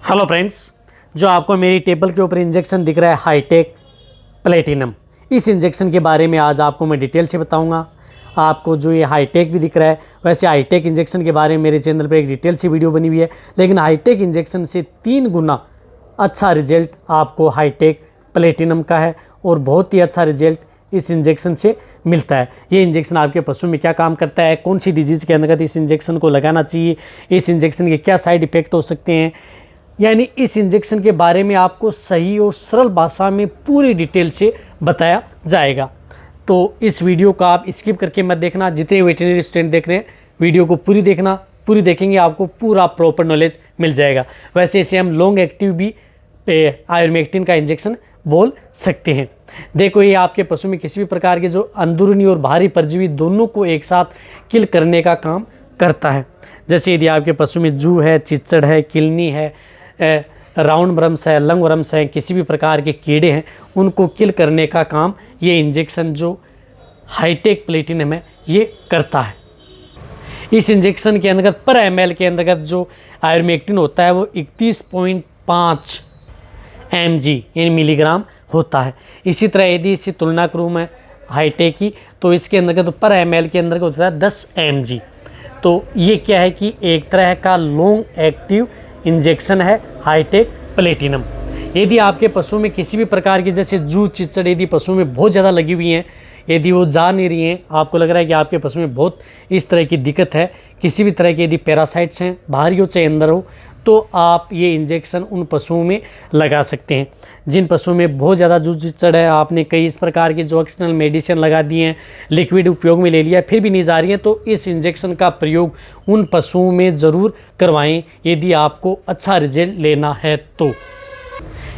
Hello friends, जो आपको मेरी टेबल के ऊपर इंजेक्शन दिख रहा है हाईटेक प्लेटिनम, इस इंजेक्शन के बारे में आज आपको मैं डिटेल से बताऊंगा। आपको जो ये हाईटेक भी दिख रहा है, वैसे हाईटेक इंजेक्शन के बारे में मेरे चैनल पर एक डिटेल सी वीडियो बनी हुई है, लेकिन हाईटेक इंजेक्शन से 3 गुना अच्छा रिजल्ट आपको हाईटेक प्लेटिनम का है और बहुत ही अच्छा रिजल्ट इस इंजेक्शन से मिलता है। ये इंजेक्शन आपके पशु में क्या काम करता है, कौन सी डिजीज़ के अंतर्गत इस इंजेक्शन को लगाना चाहिए, इस इंजेक्शन के क्या साइड इफ़ेक्ट हो सकते हैं, यानी इस इंजेक्शन के बारे में आपको सही और सरल भाषा में पूरी डिटेल से बताया जाएगा। तो इस वीडियो को आप स्किप करके मत देखना। जितने वेटरनरी स्टूडेंट देख रहे हैं, वीडियो को पूरी देखना, पूरी देखेंगे आपको पूरा प्रॉपर नॉलेज मिल जाएगा। वैसे इसे हम लॉन्ग एक्टिव भी आयुर्मेक्टिन का इंजेक्शन बोल सकते हैं। देखो, ये आपके पशु में किसी भी प्रकार के जो अंदरूनी और बाहरी परजीवी दोनों को एक साथ किल करने का काम करता है। जैसे यदि आपके पशु में जू है, चिच्चड़ है, किलनी है, राउंड वर्म्स है, लंग वर्म्स हैं, किसी भी प्रकार के कीड़े हैं, उनको किल करने का काम ये इंजेक्शन जो हाईटेक प्लेटिनम है ये करता है। इस इंजेक्शन के अंतर्गत पर ml के अंतर्गत जो आयुर्मेक्टिन होता है वो 31.5 mg यानी मिलीग्राम होता है। इसी तरह यदि इसकी तुलना करूँ मैं हाईटेक की, तो इसके अंतर्गत पर ml के अंतर्गत होता है 10 mg। तो ये क्या है कि एक तरह का लॉन्ग एक्टिव इंजेक्शन है हाईटेक प्लेटिनम। यदि आपके पशु में किसी भी प्रकार की जैसे जू चिच्चड़ यदि पशु में बहुत ज़्यादा लगी हुई हैं, यदि वो जा नहीं रही हैं, आपको लग रहा है कि आपके पशु में बहुत इस तरह की दिक्कत है, किसी भी तरह के यदि पैरासाइट्स हैं, बाहरी हो चाहे अंदर हो, तो आप ये इंजेक्शन उन पशुओं में लगा सकते हैं। जिन पशुओं में बहुत ज़्यादा जू चिच्चड़ है, आपने कई इस प्रकार के जो एक्सटर्नल मेडिसिन लगा दिए हैं, लिक्विड उपयोग में ले लिया, फिर भी नहीं जा रही है, तो इस इंजेक्शन का प्रयोग उन पशुओं में ज़रूर करवाएं यदि आपको अच्छा रिजल्ट लेना है। तो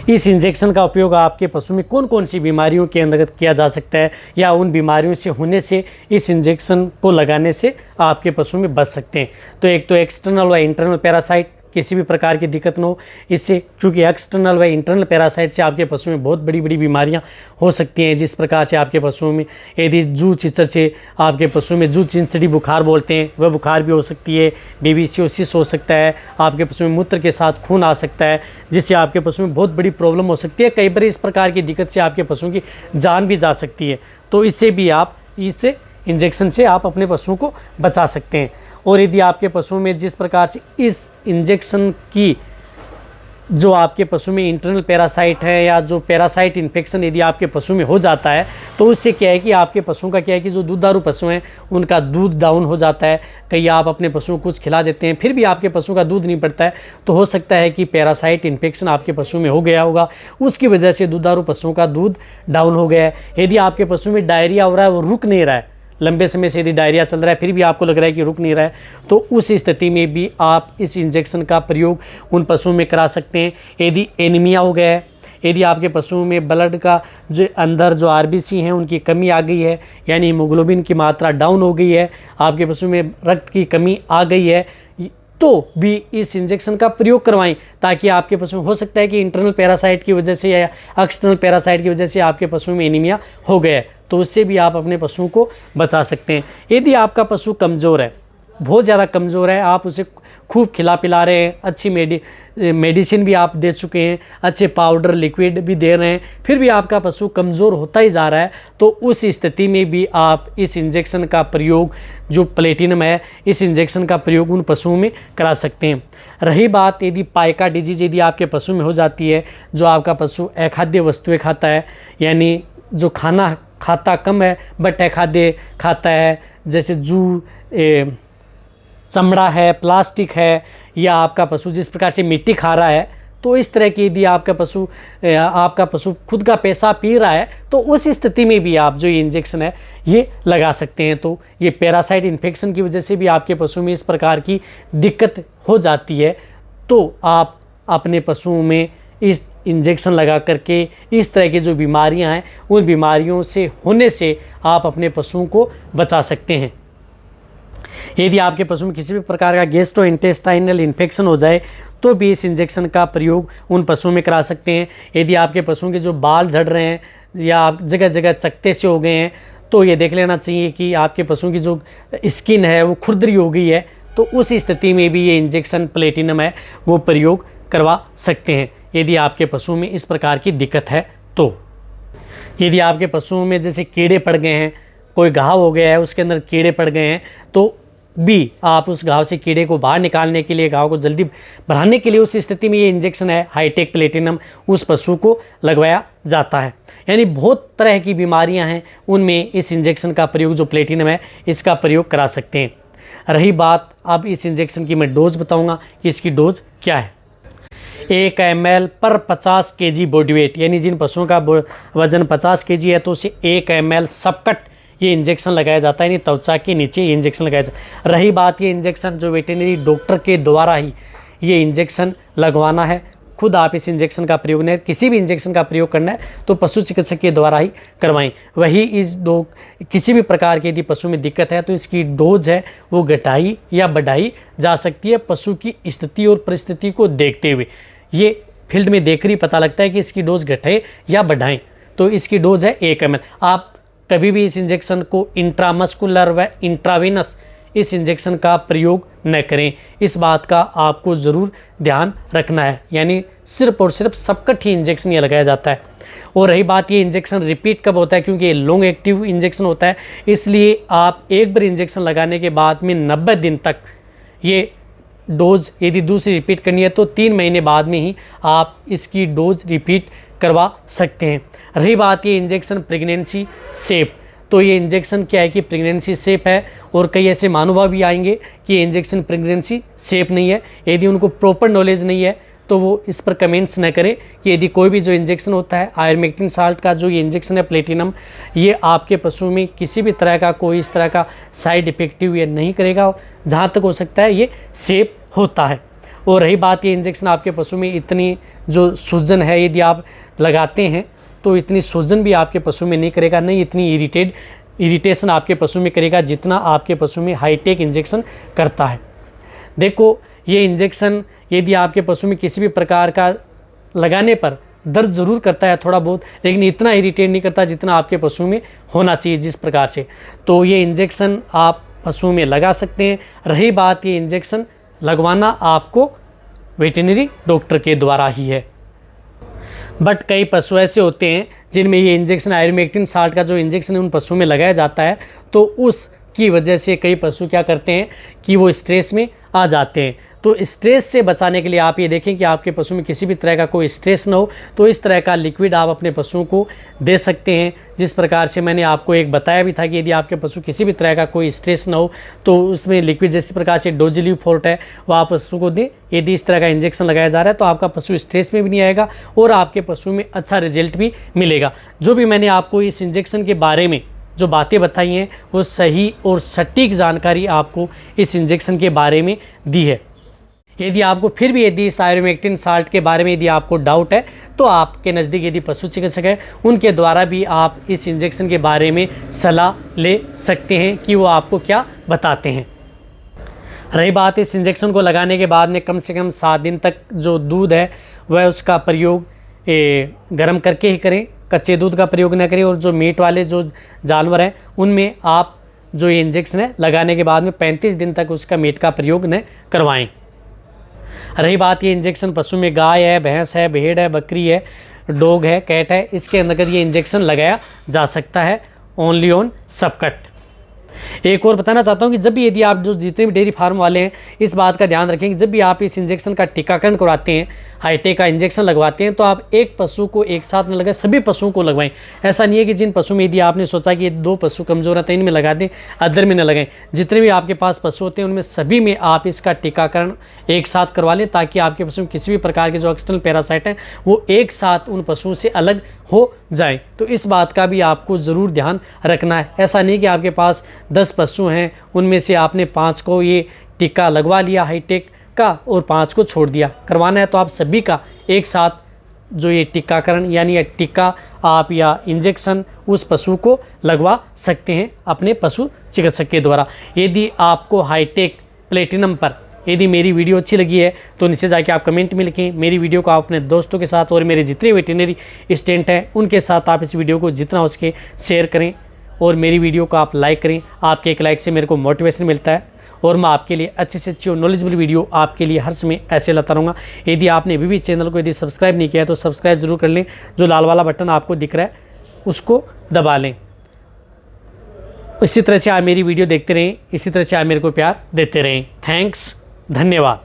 इस इंजेक्शन का उपयोग आपके पशु में कौन कौन सी बीमारियों के अंतर्गत किया जा सकता है, या उन बीमारियों से होने से इस इंजेक्शन को लगाने से आपके पशु में बच सकते हैं। तो एक तो एक्सटर्नल व इंटरनल पैरासाइट, किसी भी प्रकार की दिक्कत न हो इससे, क्योंकि एक्सटर्नल व इंटरनल पैरासाइट से आपके पशु में बहुत बड़ी बड़ी बीमारियां हो सकती हैं। जिस प्रकार से आपके पशुओं में यदि जू चिच्चड़ से आपके पशु में जू चिंचड़ी बुखार बोलते हैं, वह बुखार भी हो सकती है, बेबीसियोसिस हो सकता है, आपके पशु में मूत्र के साथ खून आ सकता है, जिससे आपके पशु में बहुत बड़ी प्रॉब्लम हो सकती है। कई बार इस प्रकार की दिक्कत से आपके पशुओं की जान भी जा सकती है। तो इससे भी आप इससे इंजेक्शन से आप अपने पशुओं को बचा सकते हैं। और यदि आपके पशु में जिस प्रकार से इस इंजेक्शन की जो आपके पशु में इंटरनल पैरासाइट है या जो पैरासाइट इन्फेक्शन यदि आपके पशु में हो जाता है, तो उससे क्या है कि आपके पशुओं का क्या है कि जो दूधारू पशु हैं उनका दूध डाउन हो जाता है। कहीं आप अपने पशुओं को कुछ खिला देते हैं, फिर भी आपके पशु का दूध नहीं बढ़ता है, तो हो सकता है कि पैरासाइट इन्फेक्शन आपके पशु में हो गया होगा, उसकी वजह से दूधारू पशुओं का दूध डाउन हो गया है। यदि आपके पशु में डायरिया हो रहा है, वो रुक नहीं रहा है, लंबे समय से यदि डायरिया चल रहा है, फिर भी आपको लग रहा है कि रुक नहीं रहा है, तो उस स्थिति में भी आप इस इंजेक्शन का प्रयोग उन पशुओं में करा सकते हैं। यदि एनीमिया हो गया है, यदि आपके पशुओं में ब्लड का जो अंदर जो आरबीसी हैं उनकी कमी आ गई है, यानी हीमोग्लोबिन की मात्रा डाउन हो गई है, आपके पशु में रक्त की कमी आ गई है, तो भी इस इंजेक्शन का प्रयोग करवाएं, ताकि आपके पशु हो सकता है कि इंटरनल पैरासाइट की वजह से या एक्सटर्नल पैरासाइट की वजह से आपके पशु में एनीमिया हो गया है, तो उससे भी आप अपने पशुओं को बचा सकते हैं। यदि आपका पशु कमज़ोर है, बहुत ज़्यादा कमज़ोर है, आप उसे खूब खिला पिला रहे हैं, अच्छी मेडिसिन भी आप दे चुके हैं, अच्छे पाउडर लिक्विड भी दे रहे हैं, फिर भी आपका पशु कमज़ोर होता ही जा रहा है, तो उस स्थिति में भी आप इस इंजेक्शन का प्रयोग जो प्लेटिनम है, इस इंजेक्शन का प्रयोग उन पशुओं में करा सकते हैं। रही बात यदि पाइका डिजीज़ यदि आपके पशु में हो जाती है, जो आपका पशु अखाद्य वस्तुएँ खाता है, यानी जो खाना खाता कम है बट अखाद्य खाता है, जैसे जू चमड़ा है, प्लास्टिक है, या आपका पशु जिस प्रकार से मिट्टी खा रहा है, तो इस तरह की यदि आपका पशु खुद का पैसा पी रहा है, तो उस स्थिति में भी आप जो ये इंजेक्शन है ये लगा सकते हैं। तो ये पैरासाइट इन्फेक्शन की वजह से भी आपके पशु में इस प्रकार की दिक्कत हो जाती है, तो आप अपने पशुओं में इस इंजेक्शन लगा करके इस तरह की जो बीमारियां हैं उन बीमारियों से होने से आप अपने पशुओं को बचा सकते हैं। यदि आपके पशु में किसी भी प्रकार का गैस्ट्रोइंटेस्टाइनल इन्फेक्शन हो जाए, तो भी इस इंजेक्शन का प्रयोग उन पशुओं में करा सकते हैं। यदि आपके पशुओं के जो बाल झड़ रहे हैं या जगह जगह चकत्ते से हो गए हैं, तो ये देख लेना चाहिए कि आपके पशुओं की जो स्किन है वो खुरदरी हो गई है, तो उस स्थिति में भी ये इंजेक्शन प्लेटिनम है वो प्रयोग करवा सकते हैं यदि आपके पशु में इस प्रकार की दिक्कत है तो। यदि आपके पशुओं में जैसे कीड़े पड़ गए हैं, कोई घाव हो गया है उसके अंदर कीड़े पड़ गए हैं, तो भी आप उस घाव से कीड़े को बाहर निकालने के लिए, घाव को जल्दी बढ़ाने के लिए उस स्थिति में ये इंजेक्शन है हाईटेक प्लेटिनम उस पशु को लगवाया जाता है। यानी बहुत तरह की बीमारियां हैं उनमें इस इंजेक्शन का प्रयोग, जो प्लेटिनम है इसका प्रयोग करा सकते हैं। रही बात अब इस इंजेक्शन की मैं डोज बताऊंगा कि इसकी डोज क्या है। 1 ml पर 50 kg बॉडी वेट, यानी जिन पशुओं का वजन 50 kg है तो उसे 1 ml सबकट ये इंजेक्शन लगाया जाता है, यानी त्वचा के नीचे ये इंजेक्शन लगाया जाता है। रही बात ये इंजेक्शन जो वेटेनरी डॉक्टर के द्वारा ही ये इंजेक्शन लगवाना है, खुद आप इस इंजेक्शन का प्रयोग नहीं, किसी भी इंजेक्शन का प्रयोग करना है तो पशु चिकित्सक के द्वारा ही करवाएं। वही किसी भी प्रकार की यदि पशु में दिक्कत है तो इसकी डोज है वो घटाई या बढ़ाई जा सकती है पशु की स्थिति और परिस्थिति को देखते हुए। ये फील्ड में देखकर ही पता लगता है कि इसकी डोज घटाएं या बढ़ाएं। तो इसकी डोज है 1 ml। आप कभी भी इस इंजेक्शन को इंट्रामस्कुलर व इंट्रावेनस इस इंजेक्शन का प्रयोग न करें, इस बात का आपको ज़रूर ध्यान रखना है। यानी सिर्फ और सिर्फ सबकट ही इंजेक्शन ये लगाया जाता है। और रही बात ये इंजेक्शन रिपीट कब होता है, क्योंकि ये लॉन्ग एक्टिव इंजेक्शन होता है, इसलिए आप एक बार इंजेक्शन लगाने के बाद में 90 दिन तक ये डोज यदि दूसरी रिपीट करनी है तो 3 महीने बाद में ही आप इसकी डोज रिपीट करवा सकते हैं। रही बात ये इंजेक्शन प्रेगनेंसी सेफ, तो ये इंजेक्शन क्या है कि प्रेगनेंसी सेफ है, और कई ऐसे महानुभाव भी आएंगे कि ये इंजेक्शन प्रेगनेंसी सेफ नहीं है। यदि उनको प्रॉपर नॉलेज नहीं है तो वो इस पर कमेंट्स न करें कि यदि कोई भी जो इंजेक्शन होता है आयरमेक्टिन साल्ट का जो ये इंजेक्शन है प्लेटिनम, ये आपके पशु में किसी भी तरह का कोई इस तरह का साइड इफेक्टिव ये नहीं करेगा, जहाँ तक हो सकता है ये सेफ होता है। और रही बात ये इंजेक्शन आपके पशु में इतनी जो सूजन है यदि आप लगाते हैं तो इतनी सूजन भी आपके पशु में नहीं करेगा, नहीं इतनी इरिटेशन आपके पशु में करेगा जितना आपके पशु में हाईटेक इंजेक्शन करता है। देखो ये इंजेक्शन यदि आपके पशु में किसी भी प्रकार का लगाने पर दर्द ज़रूर करता है थोड़ा बहुत, लेकिन इतना इरिटेट नहीं करता जितना आपके पशु में होना चाहिए जिस प्रकार से। तो ये इंजेक्शन आप पशु में लगा सकते हैं। रही बात ये इंजेक्शन लगवाना आपको वेटेनरी डॉक्टर के द्वारा ही है। बट कई पशु ऐसे होते हैं जिनमें ये इंजेक्शन आयरमेक्टिन साल्ट का जो इंजेक्शन उन पशुओं में लगाया जाता है, तो उसकी वजह से कई पशु क्या करते हैं कि वो स्ट्रेस में आ जाते हैं। तो स्ट्रेस से बचाने के लिए आप ये देखें कि आपके पशु में किसी भी तरह का कोई स्ट्रेस ना हो, तो इस तरह का लिक्विड आप अपने पशुओं को दे सकते हैं। जिस प्रकार से मैंने आपको एक बताया भी था कि यदि आपके पशु किसी भी तरह का कोई स्ट्रेस ना हो तो उसमें लिक्विड जिस प्रकार से डोजिलिव फोर्ट है वह आप पशु को दें। यदि इस तरह का इंजेक्शन लगाया जा रहा है तो आपका पशु स्ट्रेस में भी नहीं आएगा और आपके पशु में अच्छा रिजल्ट भी मिलेगा। जो भी मैंने आपको इस इंजेक्शन के बारे में जो बातें बताई हैं वो सही और सटीक जानकारी आपको इस इंजेक्शन के बारे में दी है। यदि आपको फिर भी यदि इस आयरमेक्टिन साल्ट के बारे में यदि आपको डाउट है तो आपके नज़दीक यदि पशु चिकित्सक है उनके द्वारा भी आप इस इंजेक्शन के बारे में सलाह ले सकते हैं कि वो आपको क्या बताते हैं। रही बात इस इंजेक्शन को लगाने के बाद में कम से कम 7 दिन तक जो दूध है वह उसका प्रयोग गर्म करके ही करें, कच्चे दूध का प्रयोग न करें। और जो मीट वाले जो जानवर हैं उनमें आप जो ये इंजेक्शन है लगाने के बाद में 35 दिन तक उसका मीट का प्रयोग न करवाएं। रही बात ये इंजेक्शन पशु में गाय है, भैंस है, भेड़ है, बकरी है, डॉग है, कैट है, इसके अंतर्गत ये इंजेक्शन लगाया जा सकता है ओनली ऑन सबकट। एक और बताना चाहता हूँ कि जब भी यदि आप जो जितने भी डेयरी फार्म वाले हैं इस बात का ध्यान रखें कि जब भी आप इस इंजेक्शन का टीकाकरण करवाते हैं, हाईटेक का इंजेक्शन लगवाते हैं, तो आप एक पशु को एक साथ न लगाएं, सभी पशुओं को लगवाएं। ऐसा नहीं है कि जिन पशु में यदि आपने सोचा कि ये 2 पशु कमज़ोर है तो इनमें लगा दें, अदर में न लगाएं। जितने भी आपके पास पशु होते हैं उनमें सभी में आप इसका टीकाकरण एक साथ करवा लें ताकि आपके पशु में किसी भी प्रकार के जो एक्सटर्नल पैरासाइट हैं वो एक साथ उन पशुओं से अलग हो जाए। तो इस बात का भी आपको ज़रूर ध्यान रखना है। ऐसा नहीं कि आपके पास 10 पशु हैं उनमें से आपने 5 को ये टीका लगवा लिया हाईटेक का और 5 को छोड़ दिया। करवाना है तो आप सभी का एक साथ जो ये टीकाकरण यानी टीका आप या इंजेक्शन उस पशु को लगवा सकते हैं अपने पशु चिकित्सक के द्वारा। यदि आपको हाईटेक प्लेटिनम पर यदि मेरी वीडियो अच्छी लगी है तो नीचे जाके आप कमेंट में लिखें। मेरी वीडियो को आप अपने दोस्तों के साथ और मेरे जितने वेटरनरी स्टूडेंट हैं उनके साथ आप इस वीडियो को जितना हो सके शेयर करें और मेरी वीडियो को आप लाइक करें। आपके एक लाइक से मेरे को मोटिवेशन मिलता है और मैं आपके लिए अच्छे से अच्छी और नॉलेजेबल वीडियो आपके लिए हर समय ऐसे लाता रहूँगा। यदि आपने अभी भी चैनल को यदि सब्सक्राइब नहीं किया है तो सब्सक्राइब जरूर कर लें, जो लाल वाला बटन आपको दिख रहा है उसको दबा लें। इसी तरह से आप मेरी वीडियो देखते रहें, इसी तरह से आप मेरे को प्यार देते रहें। थैंक्स, धन्यवाद।